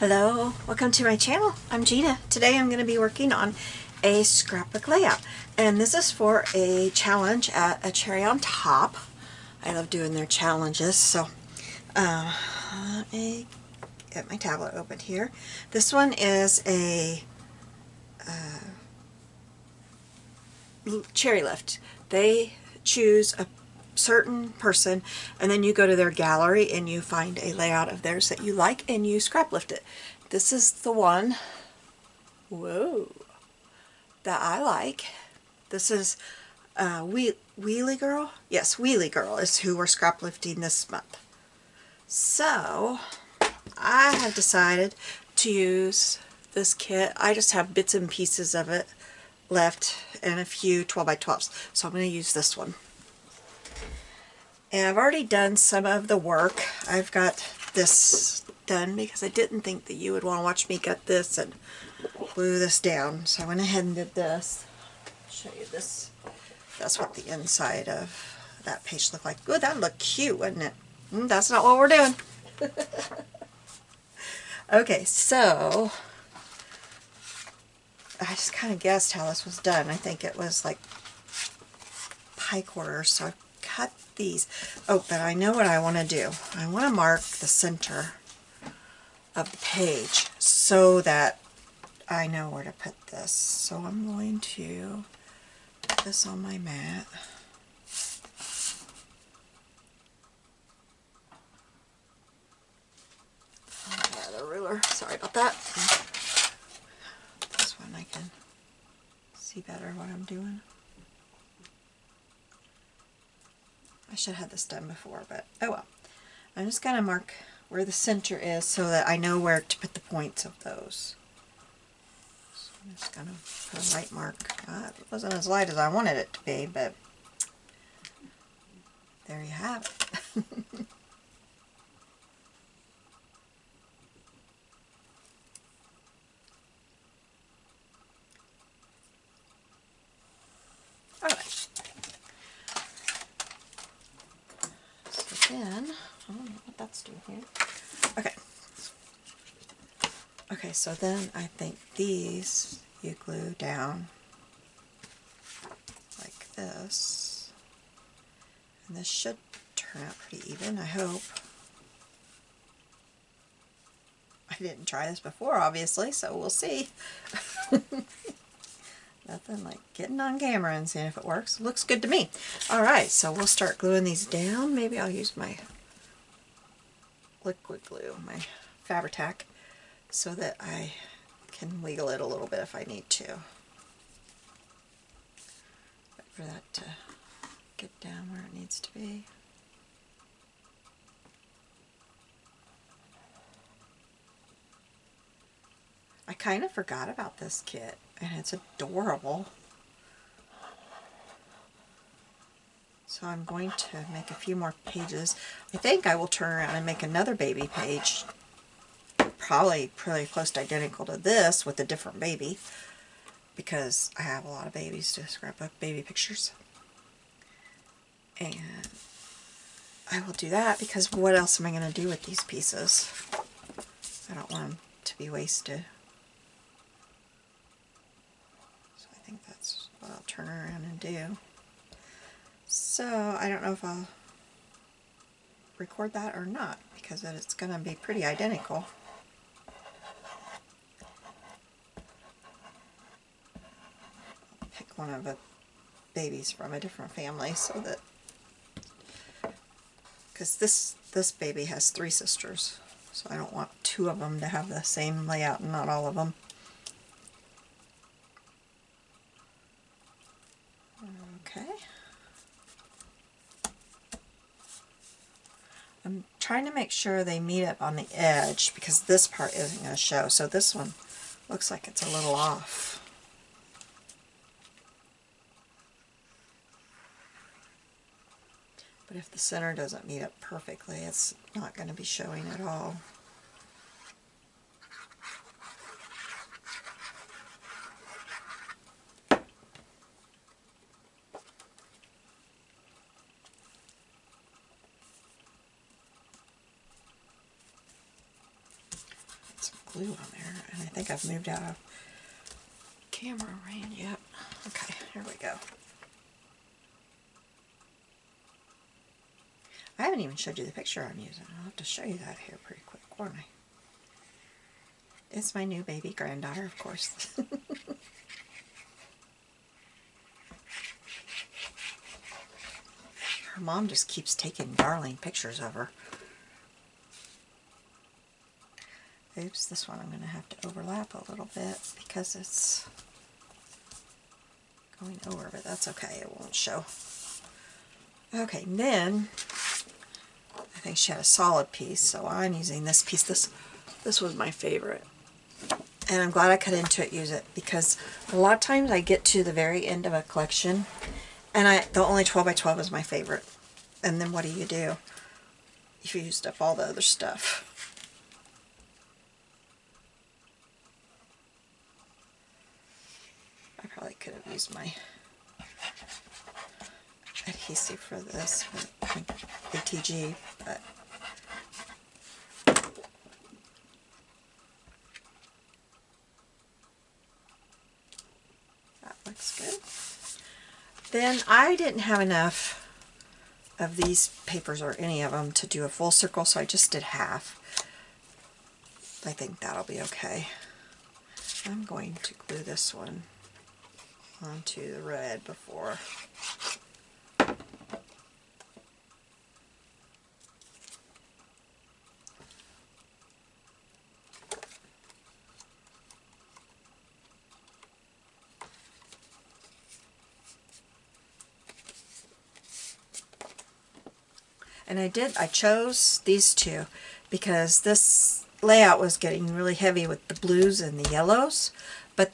Hello, welcome to my channel. I'm Gina. Today I'm going to be working on a scrapbook layout, and this is for a challenge at a Cherry on Top. I love doing their challenges, so let me get my tablet open here. This one is a cherry lift. They choose a certain person and then you go to their gallery and you find a layout of theirs that you like and you scrap lift it. This is the one, whoa, that I like. This is Wheelie Girl. Yes, Wheelie Girl is who we're scrap lifting this month. So I have decided to use this kit. I just have bits and pieces of it left and a few 12 by 12s, so I'm going to use this one. And I've already done some of the work. I've got this done because I didn't think that you would want to watch me cut this and glue this down. So I went ahead and did this. I'll show you this. That's what the inside of that page looked like. Ooh, that looked cute, wouldn't it? That's not what we're doing. Okay, so I just kind of guessed how this was done. I think it was like pie quarters, so I cut these. Oh, but I know what I want to do. I want to mark the center of the page so that I know where to put this. So I'm going to put this on my mat. The ruler. Sorry about that. This one I can see better what I'm doing. I should have this done before, but oh well. I'm just going to mark where the center is so that I know where to put the points of those. So I'm just going to put a light mark. It wasn't as light as I wanted it to be, but there you have it. Alright. So then, I don't know what that's doing here. Okay. Okay, so then I think these you glue down like this. And this should turn out pretty even, I hope. I didn't try this before, obviously, so we'll see. Nothing like getting on camera and seeing if it works. Looks good to me. Alright, so we'll start gluing these down. Maybe I'll use my liquid glue, my Fabri-Tac, so that I can wiggle it a little bit if I need to. But for that to get down where it needs to be. I kind of forgot about this kit, and it's adorable. So I'm going to make a few more pages. I think I will turn around and make another baby page, probably pretty close to identical to this with a different baby, because I have a lot of babies to scrapbook, baby pictures. And I will do that because what else am I going to do with these pieces? I don't want them to be wasted. So I think that's what I'll turn around and do. So I don't know if I'll record that or not because it's going to be pretty identical. I'll pick one of the babies from a different family so that, because this baby has 3 sisters, so I don't want 2 of them to have the same layout and not all of them. Okay. I'm trying to make sure they meet up on the edge because this part isn't going to show, so this one looks like it's a little off. But if the center doesn't meet up perfectly, it's not going to be showing at all. glue on there, and I think I've moved out of camera range. Yep. Okay, here we go. I haven't even showed you the picture I'm using. I'll have to show you that here pretty quick, won't I? It's my new baby granddaughter, of course. Her mom just keeps taking darling pictures of her. Oops, this one I'm going to have to overlap a little bit because it's going over, but that's okay, it won't show. Okay, and then I think she had a solid piece, so I'm using this piece. This was my favorite. And I'm glad I cut into it, use it, because a lot of times I get to the very end of a collection and the only 12 by 12 is my favorite. And then what do? If you used up all the other stuff. I probably could have used my adhesive for this, ATG, but that looks good. Then I didn't have enough of these papers or any of them to do a full circle, so I just did half. I think that'll be okay. I'm going to glue this one onto the red before. And I chose these two because this layout was getting really heavy with the blues and the yellows, but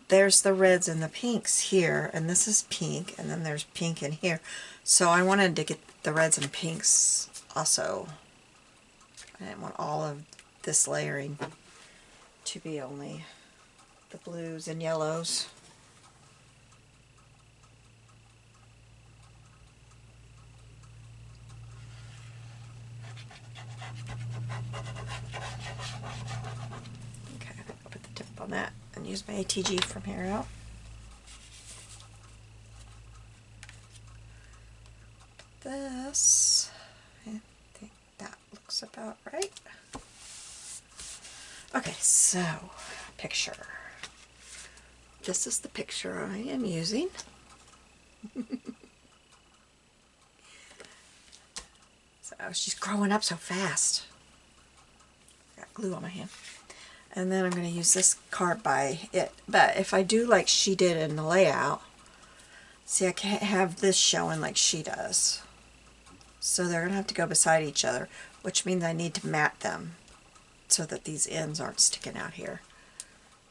there's the reds and the pinks here, and this is pink, and then there's pink in here. So I wanted to get the reds and pinks also. I didn't want all of this layering to be only the blues and yellows. Okay, I'll put the tip on that and use my ATG from here out. This, I think that looks about right. Okay, so picture. This is the picture I am using. So she's growing up so fast. Got glue on my hand. And then I'm going to use this card by it. But if I do like she did in the layout, see, I can't have this showing like she does. So they're going to have to go beside each other, which means I need to mat them so that these ends aren't sticking out here.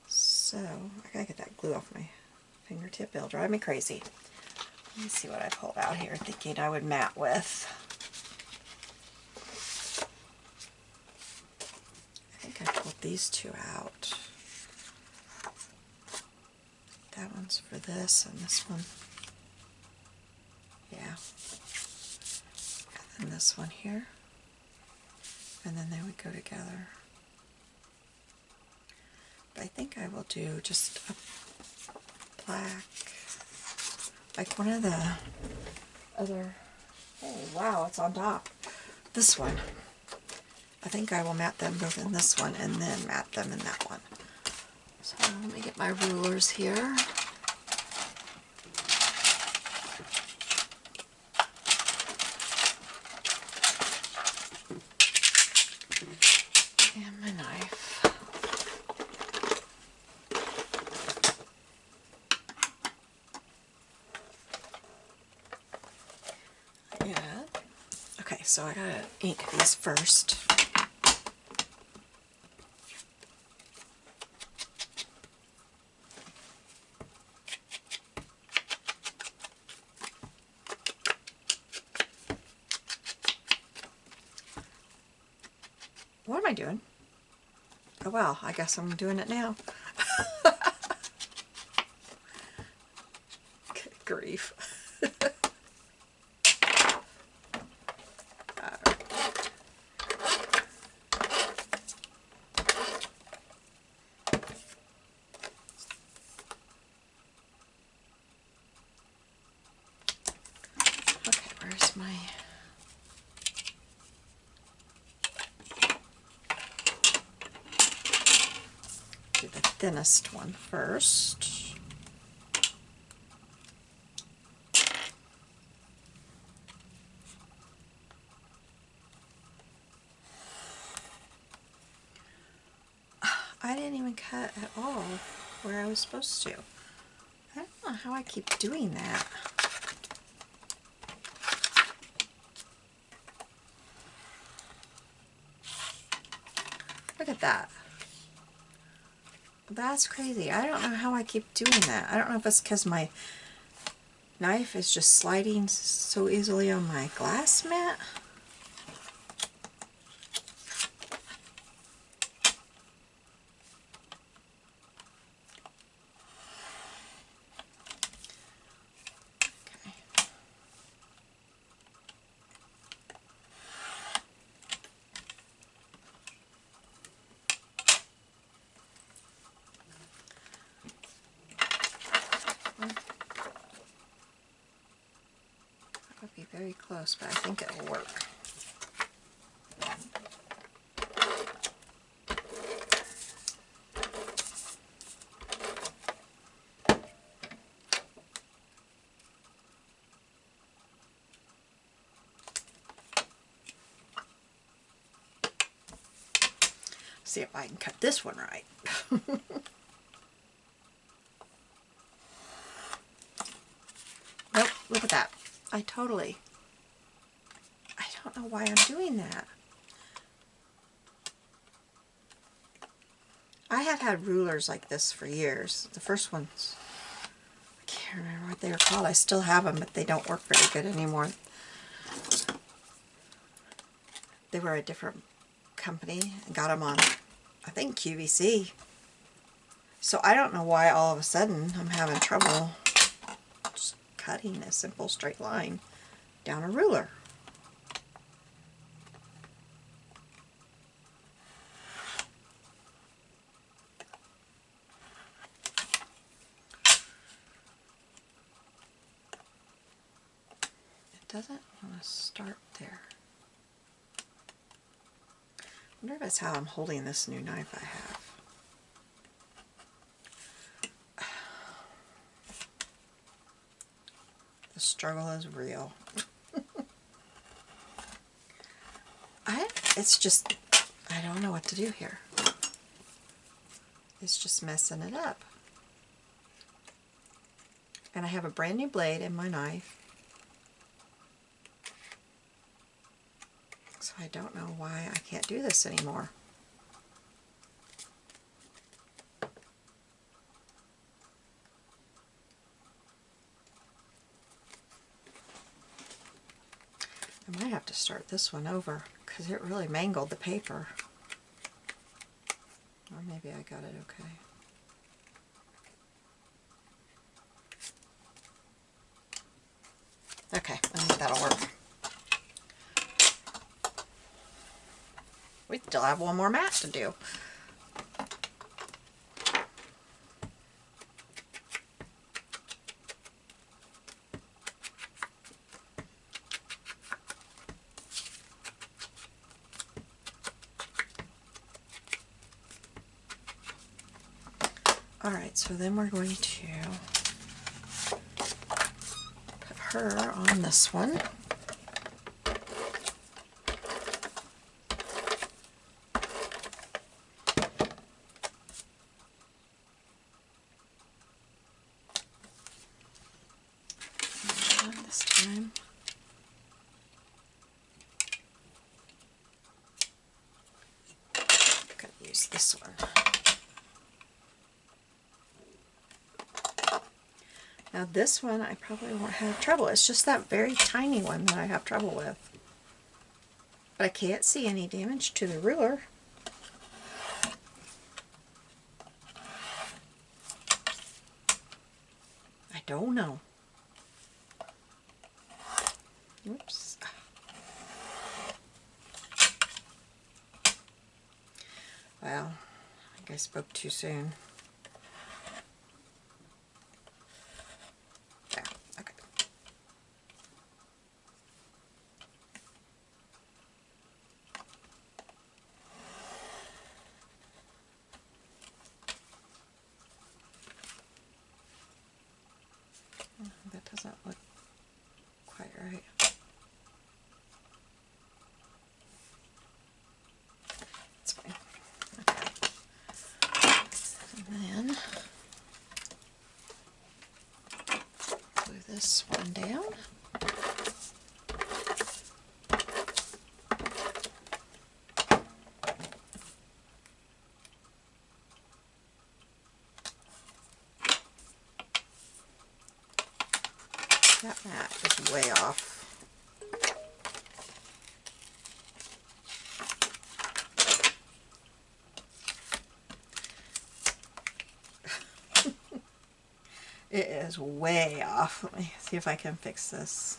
So I gotta get that glue off my fingertip. It'll drive me crazy. Let me see what I pulled out here thinking I would mat with. I think I pulled these two out. That one's for this and this one. Yeah. And this one here. And then they would go together. But I think I will do just a black, like one of the other, oh wow, it's on top. This one. I think I will mat them both in this one and then mat them in that one. So let me get my rulers here. And my knife. Yeah. Okay, so I gotta ink these first. What am I doing? Oh well, I guess I'm doing it now. Good grief. do the thinnest one first. I didn't even cut at all where I was supposed to. I don't know how I keep doing that. Look at that. That's crazy. I don't know how I keep doing that. I don't know if it's because my knife is just sliding so easily on my glass mat. Be very close, but I think it'll work. See if I can cut this one right. Nope, look at that. I don't know why I'm doing that. I have had rulers like this for years. The first ones, I can't remember what they were called. I still have them, but they don't work very good anymore. They were a different company. I got them on, I think, QVC. So I don't know why all of a sudden I'm having trouble just cutting a simple straight line down a ruler. It doesn't want to start there. I wonder if that's how I'm holding this new knife I have. The struggle is real. It's just, I don't know what to do here. It's just messing it up. And I have a brand new blade in my knife. So I don't know why I can't do this anymore. I might have to start this one over because it really mangled the paper. Or maybe I got it okay. Okay, I think that'll work. We still have one more mat to do. Alright, so then we're going to put her on this one. And this time. I'm going to use this one. Now this one I probably won't have trouble. It's just that very tiny one that I have trouble with. But I can't see any damage to the ruler. I don't know. Oops. Well, I think I spoke too soon. There, okay. this one down. That mat is way off. It is way off. Let me see if I can fix this.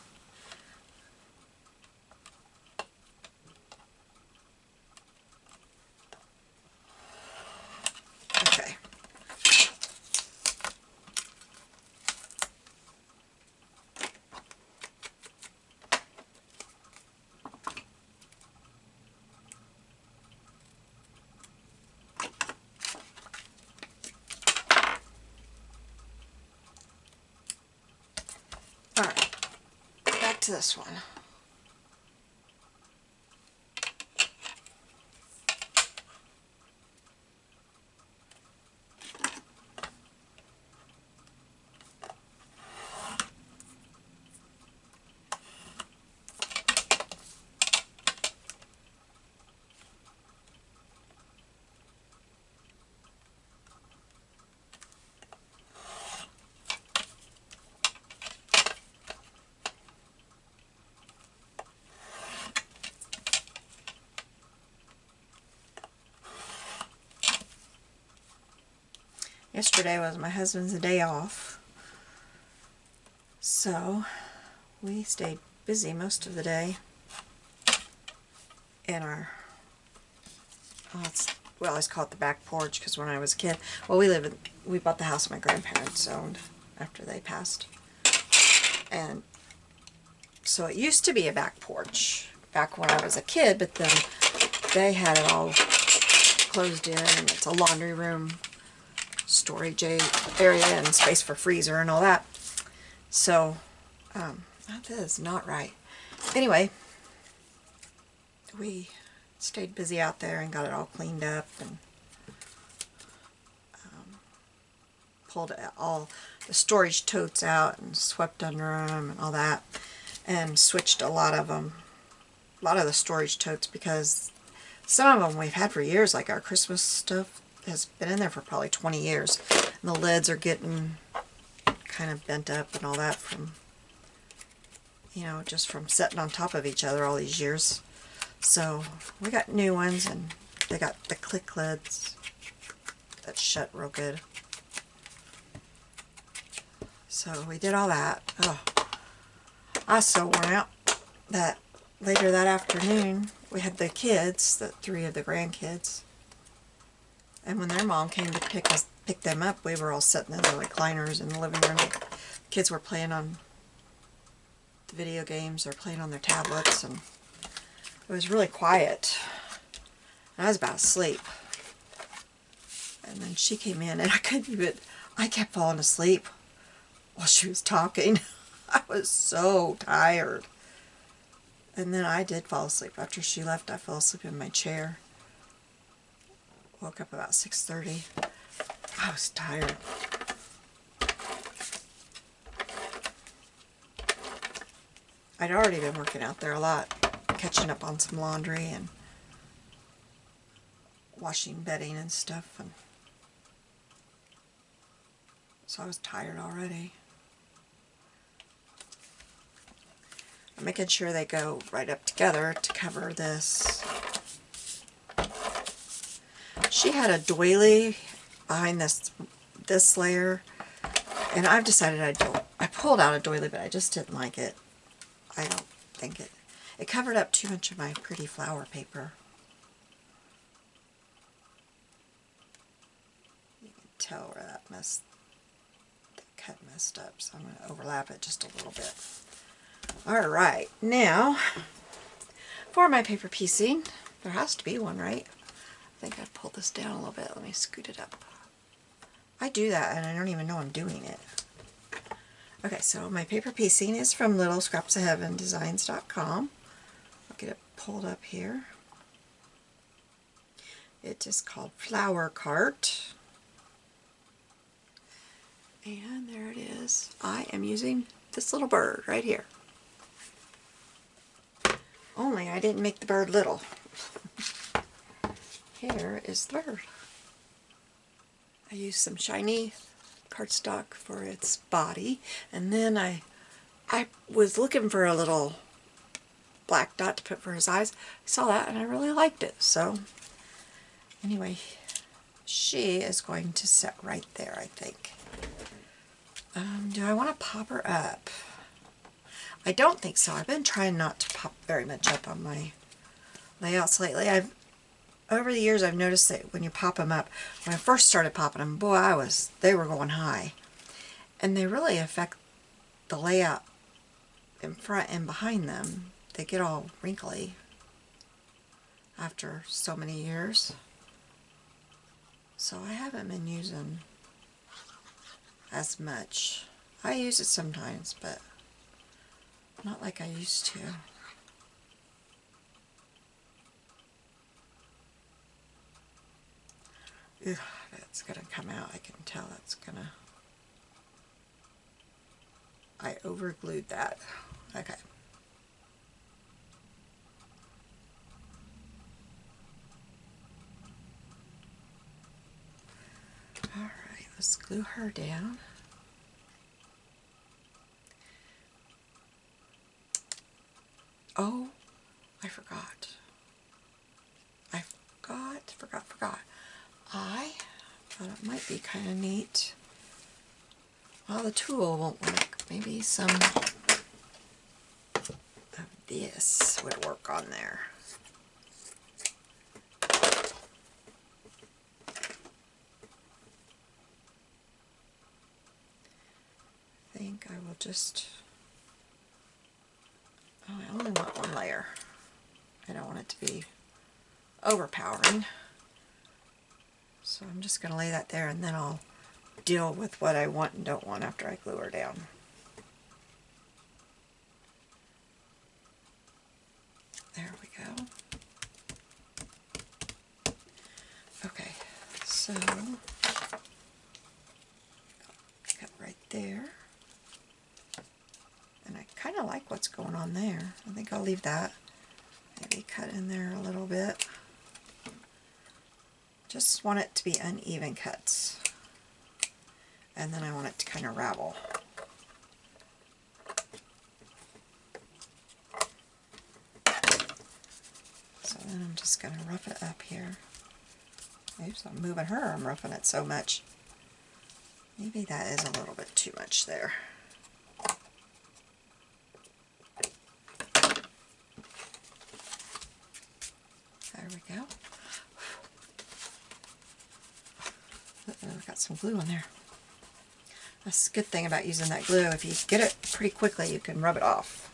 Okay. Alright, back to this one. Yesterday was my husband's day off, so we stayed busy most of the day in our, we always call it the back porch because when I was a kid, well, we bought the house my grandparents owned after they passed, and so it used to be a back porch back when I was a kid, but then they had it all closed in, and it's a laundry room, storage area, and space for freezer and all that. So that is not right. Anyway, we stayed busy out there and got it all cleaned up and pulled all the storage totes out and swept under them and all that, and switched a lot of the storage totes, because some of them we've had for years, like our Christmas stuff has been in there for probably 20 years. And the lids are getting kind of bent up and all that from, you know, just from sitting on top of each other all these years. So we got new ones, and they got the click lids that shut real good. So we did all that. Oh, I was so worn out that later that afternoon we had the kids, the 3 of the grandkids, and when their mom came to pick them up, we were all sitting in the recliners in the living room. The kids were playing on the video games or playing on their tablets, and it was really quiet. And I was about to sleep. And then she came in, and I kept falling asleep while she was talking. I was so tired. And then I did fall asleep. After she left, I fell asleep in my chair. Woke up about 6:30. I was tired. I'd already been working out there a lot, catching up on some laundry and washing bedding and stuff, and so I was tired already. I'm making sure they go right up together to cover this. She had a doily behind this layer, and I've decided I pulled out a doily, but I just didn't like it. I don't think it covered up too much of my pretty flower paper. You can tell where that cut messed up, so I'm going to overlap it just a little bit. Alright, now for my paper piecing, there has to be one, right? I think I pulled this down a little bit. Let me scoot it up. I do that and I don't even know I'm doing it. Okay, so my paper piecing is from littlescrapsofheavendesigns.com. I'll get it pulled up here. It is called Flower Cart. And there it is. I am using this little bird right here. Only I didn't make the bird little. Here is the bird. I used some shiny cardstock for its body, and then I was looking for a little black dot to put for his eyes. I saw that and I really liked it. So anyway, she is going to sit right there, I think. Do I want to pop her up? I don't think so. I've been trying not to pop very much up on my layouts lately. Over the years I've noticed that when you pop them up, when I first started popping them, boy, they were going high. And they really affect the layout in front and behind them. They get all wrinkly after so many years. So I haven't been using as much. I use it sometimes, but not like I used to. Ugh, that's gonna come out. I can tell that's gonna... I overglued that. Okay. Alright, let's glue her down. Oh, I forgot. I forgot. I thought it might be kind of neat. Well, the tool won't work. Maybe some of this would work on there. I think I will just... Oh, I only want one layer. I don't want it to be overpowering. So I'm just going to lay that there, and then I'll deal with what I want and don't want after I glue her down. There we go. Okay, so cut right there. And I kind of like what's going on there. I think I'll leave that. Maybe cut in there a little bit. Just want it to be uneven cuts. And then I want it to kind of ravel. So then I'm just going to rough it up here. Oops, I'm moving her. I'm roughing it so much. Maybe that is a little bit too much there. There we go. I've got some glue on there. That's a good thing about using that glue. If you get it pretty quickly, you can rub it off.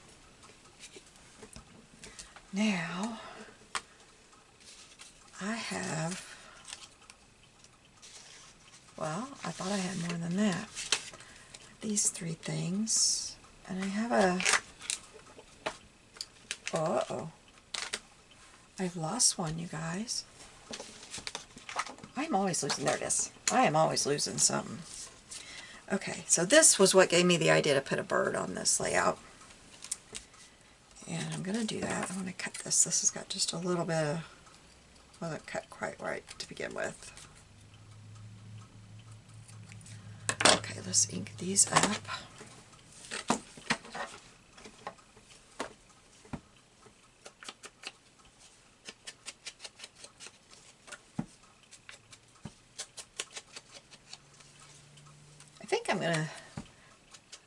Now, I have, well, I thought I had more than that. These three things, and I have a, uh-oh. I've lost one, you guys. I'm always losing, there it is. I am always losing something. Okay, so this was what gave me the idea to put a bird on this layout. And I'm going to do that. I'm going to cut this. This has got just a little bit of, wasn't cut quite right to begin with. Okay, let's ink these up. I'm going to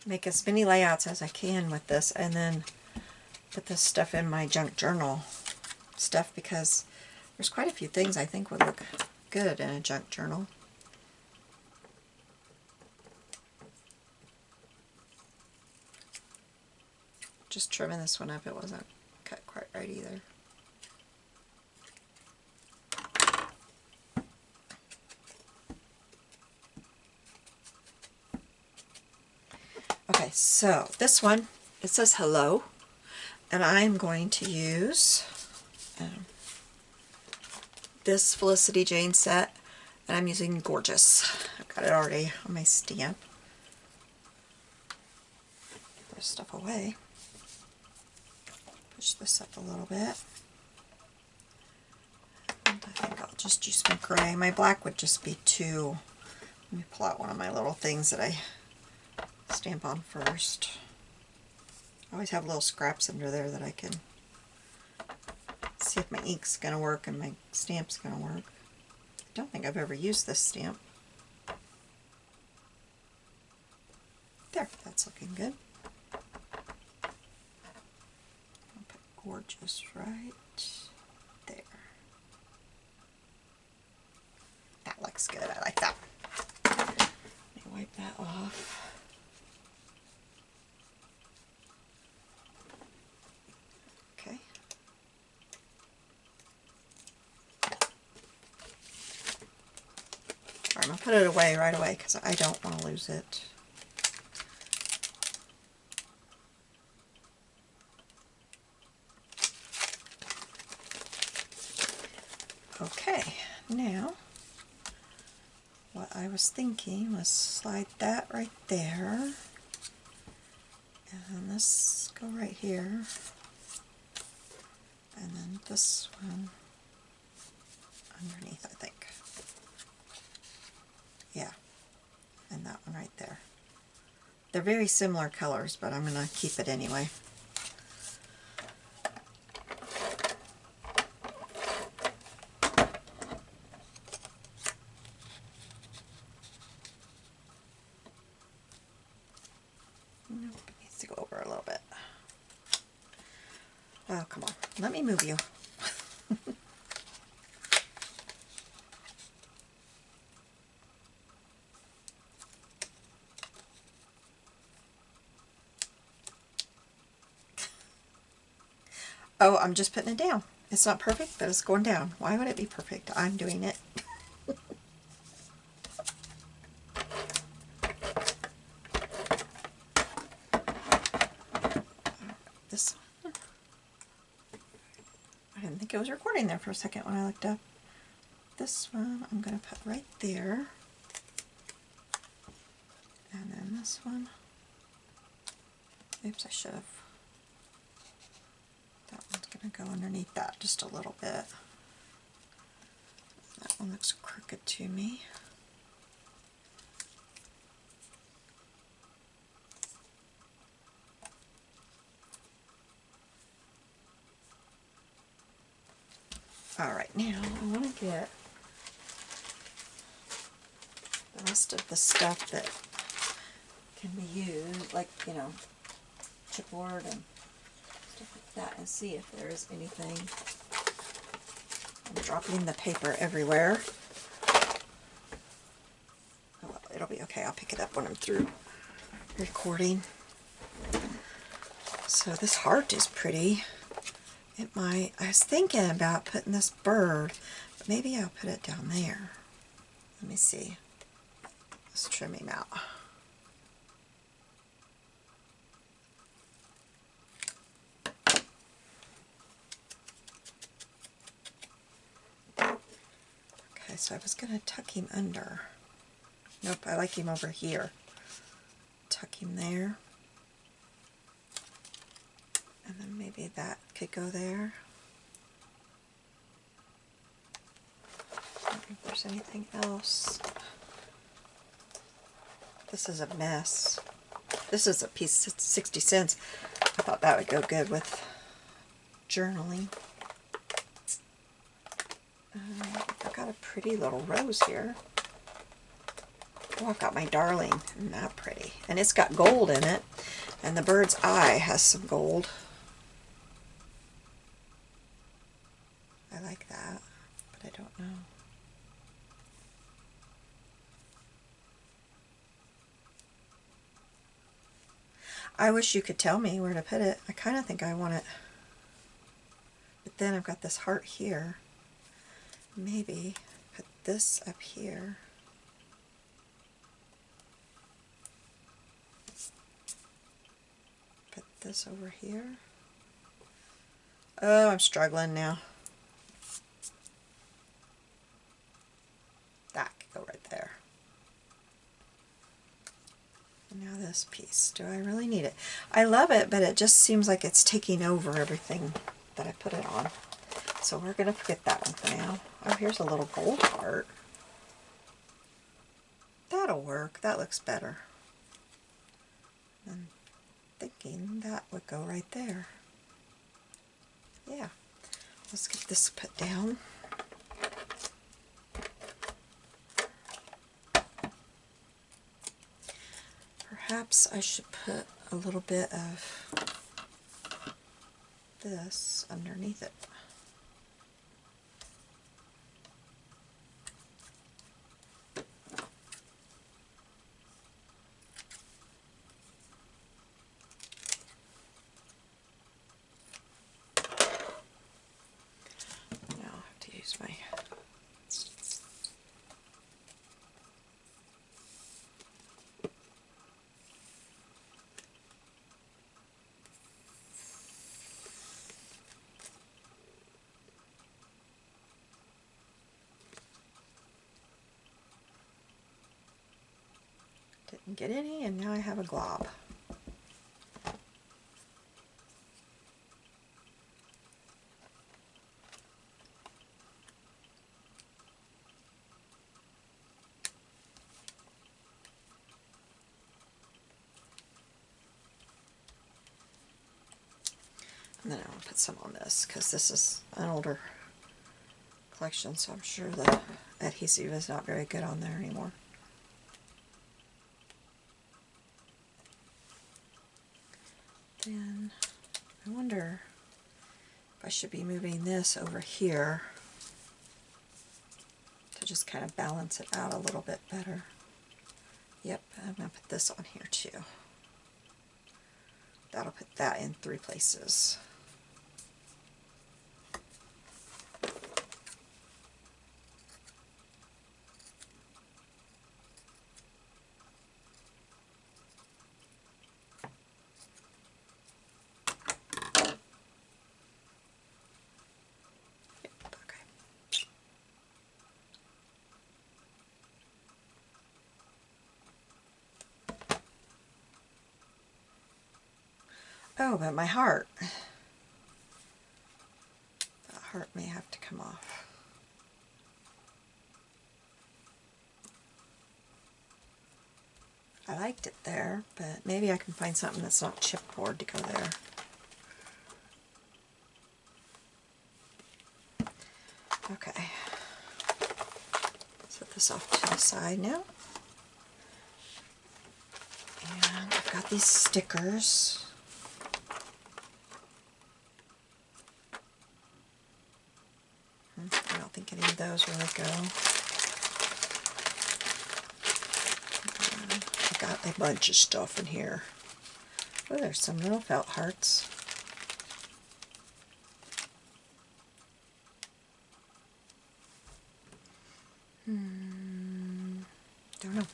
make as many layouts as I can with this and then put this stuff in my junk journal stuff, because there's quite a few things I think would look good in a junk journal. Just trimming this one up, it wasn't cut quite right either. Okay, so this one, it says hello, and I'm going to use this Felicity Jane set, and I'm using Gorgeous. I've got it already on my stamp. this stuff away. Push this up a little bit. And I think I'll just use my gray. My black would just be too... Let me pull out one of my little things that I stamp on first. I always have little scraps under there that I can see if my ink's going to work and my stamp's going to work. I don't think I've ever used this stamp. There, that's looking good. I'll put Gorgeous right there. That looks good. I like that. Let me wipe that off. Okay. Alright, I'm going to put it away right away because I don't want to lose it. Okay, now what I was thinking was slide that right there, and this go right here, and then this one underneath, I think. Yeah, and that one right there. They're very similar colors, but I'm going to keep it anyway. Nope, it needs to go over a little bit. Oh, come on. Let me move you. Oh, I'm just putting it down. It's not perfect, but it's going down. Why would it be perfect? I'm doing it. This one. I didn't think it was recording there for a second when I looked up. This one I'm going to put right there. And then this one. Oops, I should have. That one's going to go underneath that just a little bit. That one looks crooked to me. Alright, now I want to get the rest of the stuff that can be used, like, you know, chipboard and stuff like that, and see if there is anything. I'm dropping the paper everywhere. Oh, well, it'll be okay. I'll pick it up when I'm through recording. So this heart is pretty. It might, I was thinking about putting this bird, but maybe I'll put it down there. Let me see. Let's trim him out. Okay, so I was going to tuck him under. Nope, I like him over here. Tuck him there. And then maybe that could go there. I don't think there's anything else. This is a mess. This is a piece of 60 cents. I thought that would go good with journaling. I've got a pretty little rose here. Oh, I've got my darling. Isn't that pretty? And it's got gold in it. And the bird's eye has some gold. I like that, but I don't know. I wish you could tell me where to put it. I kind of think I want it. But then I've got this heart here. Maybe put this up here. Put this over here. Oh, I'm struggling now. That could go right there. And now this this piece. Do I really need it? I love it, but it just seems like it's taking over everything that I put it on. So we're going to forget that one for now. Oh, here's a little gold heart. That'll work. That looks better. I'm thinking that would go right there. Yeah. Let's get this put down. Perhaps I should put a little bit of this underneath it. Now I have to use my didn't get any, and now I have a glob. And then I'll put some on this because this is an older collection, so I'm sure the adhesive is not very good on there anymore. Then I wonder if I should be moving this over here to just kind of balance it out a little bit better. Yep, I'm going to put this on here too. That'll put that in 3 places. Oh, but my heart. That heart may have to come off. I liked it there, but maybe I can find something that's not chipboard to go there. Okay. Set this off to the side now. And I've got these stickers. I don't think any of those really go. I've got a bunch of stuff in here. Oh, there's some little felt hearts. Don't know.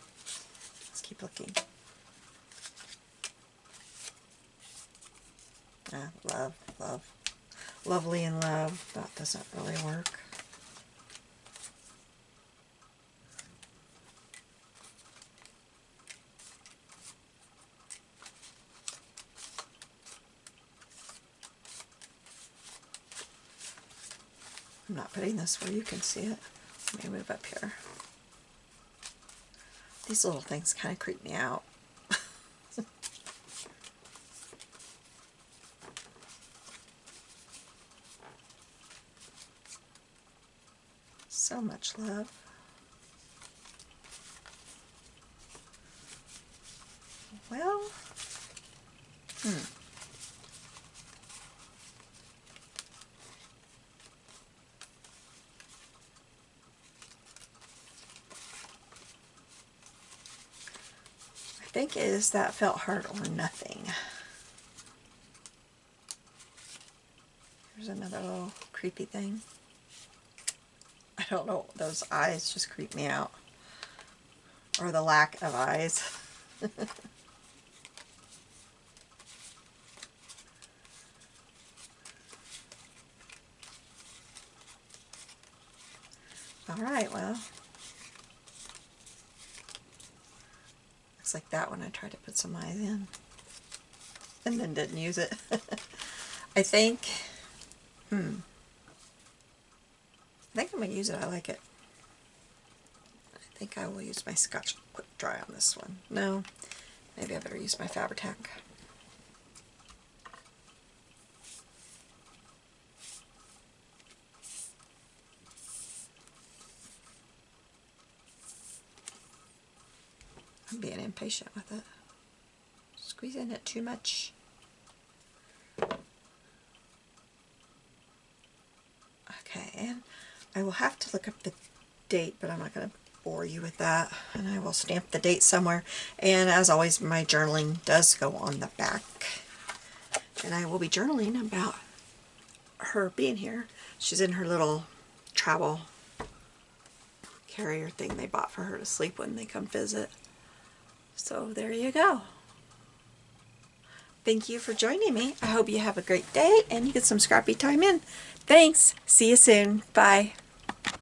Let's keep looking. Love, love. Lovely in love. That doesn't really work. I'm not putting this where you can see it. Let me move up here. These little things kind of creep me out. So much love. Well, I think it is that felt heart or nothing. Here's another little creepy thing. I don't know, those eyes just creep me out. Or the lack of eyes. Alright, well. looks like that when I tried to put some eyes in. And then didn't use it. I think, I think I'm going to use it. I like it. I think I will use my Scotch Quick Dry on this one. No, maybe I better use my Fabri-Tac. I'm being impatient with it. Squeezing it too much. Okay, and I will have to look up the date, but I'm not going to bore you with that. And I will stamp the date somewhere. And as always, my journaling does go on the back. And I will be journaling about her being here. She's in her little travel carrier thing they bought for her to sleep when they come visit. So there you go. Thank you for joining me. I hope you have a great day and you get some scrappy time in. Thanks. See you soon. Bye.